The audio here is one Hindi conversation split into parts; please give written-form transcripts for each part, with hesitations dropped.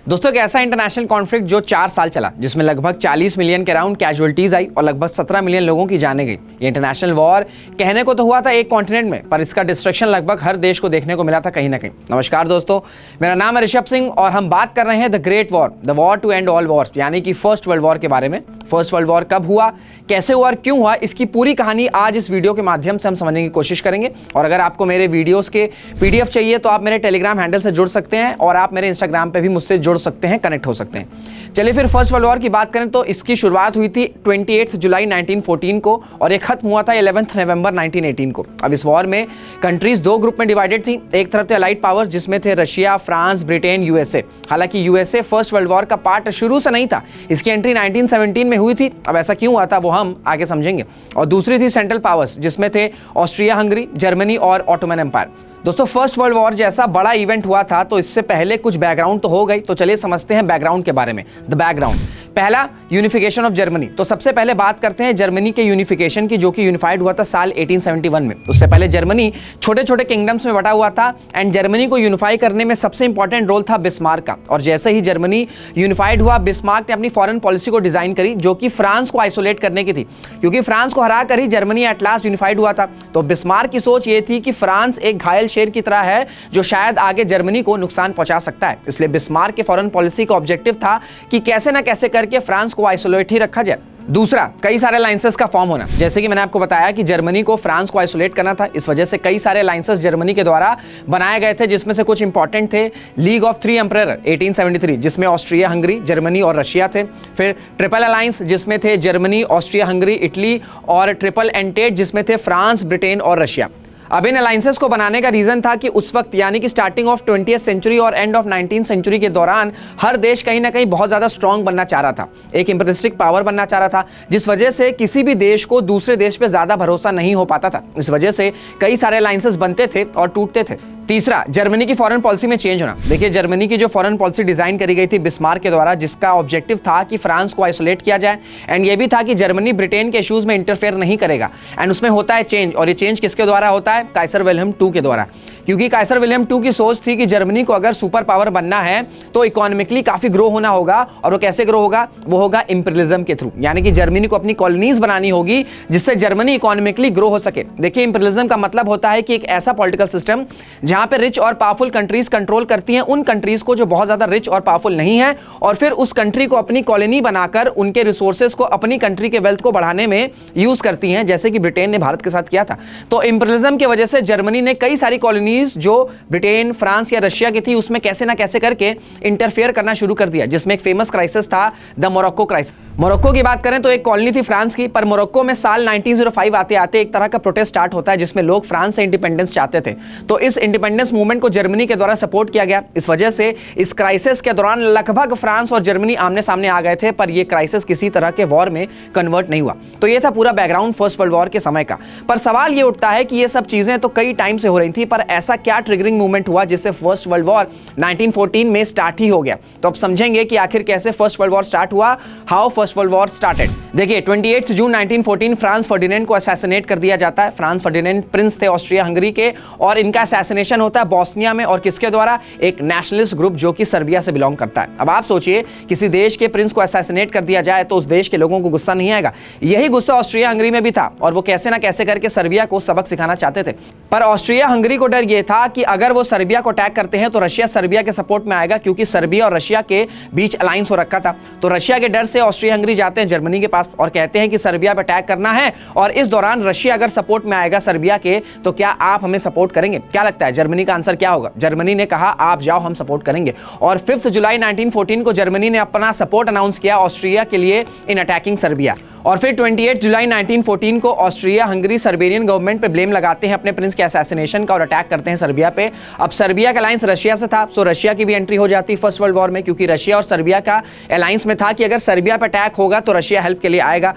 दोस्तों एक ऐसा इंटरनेशनल कॉन्फ्लिक्ट जो 4 साल चला, जिसमें लगभग 40 मिलियन के अराउंड कैजुअलिटीज आई और लगभग 17 मिलियन लोगों की जानें गई। ये इंटरनेशनल वॉर कहने को तो हुआ था एक कॉन्टिनेंट में, पर इसका डिस्ट्रक्शन लगभग हर देश को देखने को मिला था कहीं ना कहीं। नमस्कार दोस्तों, मेरा नाम है ऋषभ सिंह और हम बात कर रहे हैं the great war, the war to end all wars, यानी कि फर्स्ट वर्ल्ड वॉर के बारे में। फर्स्ट वर्ल्ड वॉर कब हुआ, कैसे हुआ और क्यों हुआ, इसकी पूरी कहानी आज इस वीडियो के माध्यम से हम समझने की कोशिश करेंगे। और अगर आपको मेरे वीडियोस के पीडीएफ चाहिए तो आप मेरे टेलीग्राम हैंडल से जुड़ सकते हैं और आप मेरे इंस्टाग्राम पे भी मुझसे जुड़ सकते हैं, कनेक्ट हो सकते हैं। चलिए फिर फर्स्ट वर्ल्ड वॉर की बात करें तो इसकी शुरुआत हुई थी 28 जुलाई 1914 को और ये खत्म हुआ था 11 नवंबर 1918 को। अब इस वॉर में कंट्रीज दो ग्रुप में डिवाइडेड थी। एक तरफ थे अलाइड पावर्स जिसमें थे रशिया, फ्रांस, ब्रिटेन, यूएसए। हालांकि यूएसए फर्स्ट वर्ल्ड वॉर का पार्ट शुरू से नहीं था, इसकी एंट्री 1917 में हुई थी। अब ऐसा क्यों हुआ था वो हम आगे समझेंगे। और दूसरी थी सेंट्रल पावर्स जिसमें थे ऑस्ट्रिया हंगरी, जर्मनी और ऑटोमन एम्पायर। दोस्तों फर्स्ट वर्ल्ड वॉर जैसा बड़ा इवेंट हुआ था तो इससे पहले कुछ बैकग्राउंड तो हो गई, तो चलिए समझते हैं बैकग्राउंड के बारे में। द बैकग्राउंड, पहला यूनिफिकेशन ऑफ जर्मनी। तो सबसे पहले बात करते हैं जर्मनी के यूनिफिकेशन की, जो कि यूनिफाइड हुआ था साल 1871 में। उससे पहले जर्मनी छोटे छोटे किंगडम्स में बटा हुआ था एंड जर्मनी को यूनिफाई करने में सबसे इंपॉर्टेंट रोल था बिस्मार्क का। और जैसे ही जर्मनी यूनिफाइड हुआ, बिस्मार्क ने अपनी फॉरेन पॉलिसी को डिजाइन करी जो कि फ्रांस को आइसोलेट करने की थी, क्योंकि फ्रांस को हरा कर ही जर्मनी एट लास्ट यूनिफाइड हुआ था। तो बिस्मार्क की सोच ये थी कि फ्रांस एक घायल शेर की तरह है जो शायद आगे जर्मनी को नुकसान पहुंचा सकता है। इसलिए बिस्मार्क के फॉरेन पॉलिसी का ऑब्जेक्टिव था कि कैसे ना कैसे करके फ्रांस को आइसोलेट ही रखा जाए। दूसरा, कई सारे अलायंसेस का फॉर्म होना। जैसे कि मैंने आपको बताया कि जर्मनी को फ्रांस को आइसोलेट करना था, इस वजह से कई सारे अलायंसेस जर्मनी के द्वारा बनाए गए थे, जिसमें से कुछ इंपॉर्टेंट थे। लीग ऑफ थ्री एम्परर 1873 जिसमें ऑस्ट्रिया हंगरी, जर्मनी और रशिया थे। फिर ट्रिपल अलायंस जिसमें थे जर्मनी, ऑस्ट्रिया हंगरी, इटली, और ट्रिपल एंटेट जिसमें थे फ्रांस, ब्रिटेन और रशिया। अब इन अलायंसेस को बनाने का रीजन था कि उस वक्त यानी कि स्टार्टिंग ऑफ 20th सेंचुरी और एंड ऑफ 19th सेंचुरी के दौरान हर देश कहीं ना कहीं बहुत ज्यादा स्ट्रांग बनना चाह रहा था, एक इंपीरियलिस्टिक पावर बनना चाह रहा था, जिस वजह से किसी भी देश को दूसरे देश पे ज्यादा भरोसा नहीं हो पाता था। इस वजह से कई सारे अलायंसेस बनते थे और टूटते थे। तीसरा, जर्मनी की फॉरेन पॉलिसी में चेंज होना। देखिए जर्मनी की जो फॉरेन पॉलिसी डिजाइन करी गई थी बिस्मार्क के द्वारा, जिसका ऑब्जेक्टिव था कि फ्रांस को आइसोलेट किया जाए एंड ये भी था कि जर्मनी ब्रिटेन के इश्यूज में इंटरफेयर नहीं करेगा। एंड उसमें होता है चेंज, और ये चेंज किसके द्वारा होता है? काइसर विल्हेम II के द्वारा। क्योंकि काइसर विल्हेम II की सोच थी कि जर्मनी को अगर सुपर पावर बनना है तो इकोनॉमिकली काफी ग्रो होना होगा, और वो कैसे ग्रो होगा? वो होगा इंपीरियलिज्म के थ्रू, यानी कि जर्मनी को अपनी कॉलोनीज बनानी होगी जिससे जर्मनी इकोनॉमिकली ग्रो हो सके। देखिए इंपीरियलिज्म का मतलब होता है कि एक ऐसा पॉलिटिकल सिस्टम जहां पे रिच और पावरफुल कंट्रीज कंट्रोल करती हैं उन कंट्रीज को जो बहुत ज्यादा रिच और पावरफुल नहीं है, और फिर उस कंट्री को अपनी कॉलोनी बनाकर उनके रिसोर्सेज को अपनी कंट्री के वेल्थ को बढ़ाने में यूज करती हैं, जैसे कि ब्रिटेन ने भारत के साथ किया था। तो इंपीरियलिज्म की वजह से जर्मनी ने कई सारी कॉलोनीज जो ब्रिटेन, फ्रांस या रशिया की थी उसमें कैसे ना कैसे करके इंटरफेयर करना शुरू कर दिया, जिसमें एक फेमस क्राइसिस था द मोरक्को क्राइसिस। मोरक्को की बात करें तो एक कॉलोनी थी फ्रांस की, पर मोरक्को में साल 1905 आते आते एक तरह का प्रोटेस्ट स्टार्ट होता है जिसमें लोग फ्रांस से इंडिपेंडेंस चाहते थे। तो इस इंडिपेंडेंस मूवमेंट को जर्मनी के द्वारा सपोर्ट किया गया। इस वजह से इस क्राइसिस के दौरान लगभग फ्रांस और जर्मनी आमने सामने आ गए थे, पर यह क्राइसिस किसी तरह के वॉर में कन्वर्ट नहीं हुआ। तो यह था पूरा बैकग्राउंड फर्स्ट वर्ल्ड वॉर के समय का। पर सवाल यह उठता है कि ये सब चीजें तो कई टाइम से हो रही थी, पर ऐसा क्या ट्रिगरिंग मूवमेंट हुआ जिससे फर्स्ट वर्ल्ड वॉर 1914 में स्टार्ट ही हो गया? तो अब समझेंगे कि आखिर कैसे फर्स्ट वर्ल्ड वॉर स्टार्ट हुआ, how first world war started. देखिए 28 जून 1914 फ्रांस फर्डिनेंड को असैसिनेट कर दिया जाता है। फ्रांस फर्डिनेंड प्रिंस थे ऑस्ट्रिया हंगरी के, और इनका असैसिनेशन होता है बोस्निया में, और किसके द्वारा? एक नेशनलिस्ट ग्रुप जो कि सर्बिया से बिलोंग करता है। अब आप सोचिए किसी देश के प्रिंस को असैसिनेट कर दिया जाए तो उस देश के लोगों को गुस्सा नहीं आएगा? यही गुस्सा ऑस्ट्रिया हंगरी में भी था, और वो कैसे ना कैसे करके सर्बिया को सबक सिखाना चाहते थे। पर ऑस्ट्रिया हंगरी को डर यह था कि अगर वो सर्बिया को अटैक करते हैं तो रशिया सर्बिया के सपोर्ट में आएगा, क्योंकि सर्बिया और रशिया के बीच अलायंस हो रखा था। तो रशिया के डर से ऑस्ट्रिया हंगरी जाते हैं जर्मनी के पास और कहते हैं कि सर्बिया पर अटैक करना है, और इस दौरान रशिया अगर सपोर्ट में आएगा सर्बिया के तो क्या आप हमें सपोर्ट करेंगे? क्या लगता है जर्मनी का आंसर क्या होगा? जर्मनी ने कहा आप जाओ, हम सपोर्ट करेंगे। और 5 जुलाई 1914 को जर्मनी ने अपना सपोर्ट अनाउंस किया ऑस्ट्रिया के लिए इन अटैकिंग सर्बिया। और फिर 28 जुलाई 1914 को ऑस्ट्रिया हंगरी सर्बियन गवर्नमेंट पे ब्लेम लगाते हैं अपने प्रिंस के असैसिनेशन का और अटैक करते हैं सर्बिया पे। अब सर्बिया का अलायंस रशिया से था, सो रशिया की भी एंट्री हो जाती फर्स्ट वर्ल्ड वॉर में, क्योंकि रशिया और सर्बिया का अलायंस में था कि अगर सर्बिया पे अटैक होगा तो रशिया हेल्प के लिए आएगा।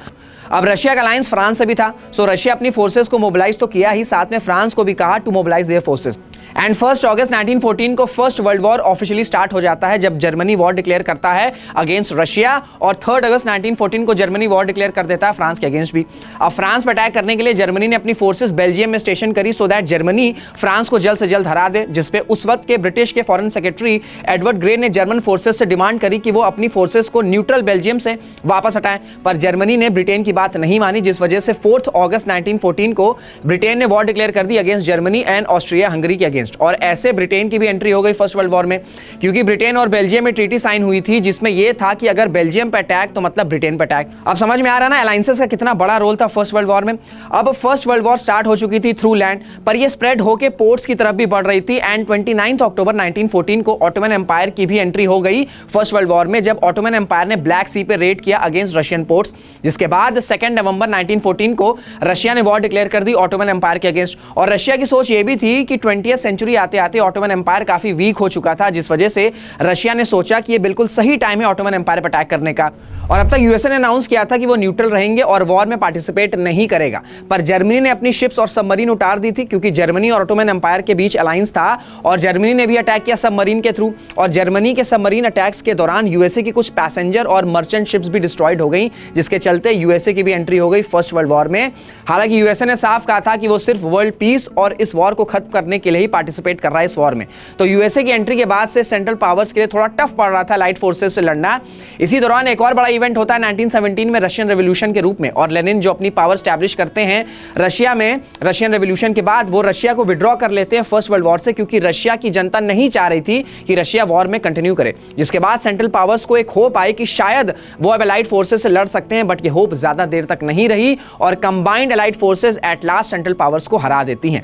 अब रशिया का अलायंस फ्रांस से भी था, सो रशिया अपनी फोर्सेस को मोबिलाइज तो किया ही, साथ में फ्रांस को भी कहा to mobilise their forces. And 1 अगस्त 1914 को first world war officially start हो जाता है जब जर्मनी वॉर डिक्लेयर करता है अगेंस्ट रशिया, और 3 अगस्त 1914 को जर्मनी वॉर डिक्लेयर कर देता है फ्रांस के अगेंस्ट भी। अब फ्रांस पर अटैक करने के लिए जर्मनी ने अपनी फोर्सेस बेल्जियम में स्टेशन करी सो दैट जर्मनी फ्रांस को जल्द से जल्द हरा दे, जिसपे उस वक्त के ब्रिटिश के फॉरेन सेक्रेटरी एडवर्ड ग्रे ने जर्मन फोर्सेस से डिमांड करी कि वो अपनी फोर्सेस को न्यूट्रल बेल्जियम से वापस हटाएं, पर जर्मनी ने ब्रिटेन की बात नहीं मानी, जिस वजह से 4 अगस्त 1914 को ब्रिटेन ने वॉर डिक्लेयर कर दी against Germany and Austria Hungary के अगेंस्ट। और ऐसे ब्रिटेन की भी एंट्री हो गई फर्स्ट वर्ल्ड वॉर में, क्योंकि ब्रिटेन और बेल्जियम में ट्रीटी साइन हुई थी जिसमें यह था कि अगर बेल्जियम पे अटैक तो मतलब ब्रिटेन पे अटैक। अब समझ में आ रहा है ना अलायंसेस का कितना बड़ा रोल था फर्स्ट वर्ल्ड वॉर में। अब फर्स्ट वर्ल्ड वॉर स्टार्ट हो चुकी थी थ्रू लैंड, पर यह स्प्रेड होकर पोर्ट्स की तरफ भी बढ़ रही थी। एंड 29 अक्टूबर 1914 को ऑटोमन एम्पायर की भी एंट्री हो गई फर्स्ट वर्ल्ड वॉर में, जब ऑटोमन एम्पायर ने ब्लैक सी पे रेड किया अगेंस्ट रशियन पोर्ट्स, जिसके बाद 2 नवंबर 1914 को रशिया ने वॉर डिक्लेयर कर दी ऑटोमन एम्पायर के अगेंस्ट। और रशिया की सोच यह भी थी कि 20वीं सेंचुरी आते आते ऑटोमन एम्पायर काफी वीक हो चुका था, जिस वजह से रशिया ने सोचा कि यह बिल्कुल सही टाइम है ऑटोमन एम्पायर पर अटैक करने का। और अब तक यूएसए ने अनाउंस किया था कि वो न्यूट्रल रहेंगे और वॉर में पार्टिसिपेट नहीं करेगा, पर जर्मनी ने अपनी शिप्स और सबमरीन उतार दी थी, क्योंकि जर्मनी और ऑटोमन एम्पायर के बीच अलायंस था और जर्मनी ने भी अटैक किया सबमरीन के थ्रू। और जर्मनी के सबमरीन अटैक्स के दौरान यूएसए की कुछ पैसेंजर और मर्चेंट शिप्स भी डिस्ट्रॉयड हो गई, जिसके चलते यूएसए की भी एंट्री हो गई फर्स्ट वर्ल्ड वॉर में। हालांकि यूएसए ने साफ कहा था कि वो सिर्फ वर्ल्ड पीस और इस वॉर को खत्म करने के लिए ही पार्टिसिपेट कर रहा है इस वॉर में। तो यूएसए की एंट्री के बाद से सेंट्रल पावर्स के लिए थोड़ा टफ पड़ रहा था लाइट फोर्सेस से लड़ना। इसी दौरान एक और बड़ा इवेंट होता है 1917 में रशियन रेवोल्यूशन के रूप में, और लेनिन जो अपनी पावर स्टैब्लिश करते हैं रशिया में रशियन रेवोल्यूशन के बाद, वो रशिया को विड्रॉ कर लेते हैं फर्स्ट वर्ल्ड वॉर से, क्योंकि रशिया की जनता नहीं चाह रही थी कि रशिया वॉर में कंटिन्यू करे। जिसके बाद सेंट्रल पावर्स को एक होप आई कि शायद वो अब अलाइड फोर्सेस से लड़ सकते हैं, बट ये होप ज्यादा देर तक नहीं रही और combined allied forces at last central powers को हरा देती हैं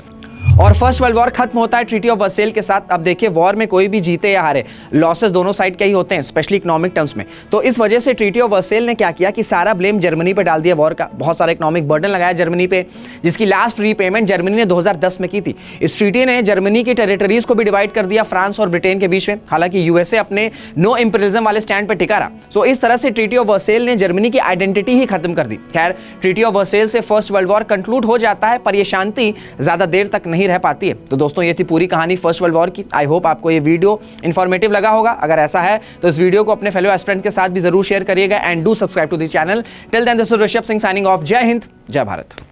और फर्स्ट वर्ल्ड वॉर खत्म होता है ट्रीटी ऑफ वर्सेल के साथ। अब देखिए वॉर में कोई भी जीते या हारे, लॉसेस दोनों साइड के ही होते हैं, स्पेशली इकोनॉमिक टर्म्स में। तो इस वजह से ट्रीटी ऑफ वर्सेल ने क्या किया कि सारा ब्लेम जर्मनी पे डाल दिया वॉर का, बहुत सारा इकोनॉमिक बर्डन लगाया जर्मनी पे, जिसकी लास्ट रीपेमेंट जर्मनी ने 2010 में की थी। इस ट्रीटी ने जर्मनी की टेरिटरीज को भी डिवाइड कर दिया फ्रांस और ब्रिटेन के बीच में, हालांकि यूएसए अपने नो इंपीरियलिज्म वाले स्टैंड पर टिका रहा। सो इस तरह से ट्रीटी ऑफ वर्सेल ने जर्मनी की आइडेंटिटी ही खत्म कर दी। खैर ट्रीटी ऑफ वर्सेल से फर्स्ट वर्ल्ड वॉर कंक्लूड हो जाता है, पर यह शांति ज्यादा देर तक नहीं रह पाती है। तो दोस्तों ये थी पूरी कहानी फर्स्ट वर्ल्ड वॉर की। आई होप आपको ये वीडियो इंफॉर्मेटिव लगा होगा। अगर ऐसा है तो इस वीडियो को अपने फेलो एस्पिरेंट के साथ भी जरूर शेयर करिएगा and do subscribe to the channel. Till then this is Rishabh Singh signing off. जय हिंद, जय भारत।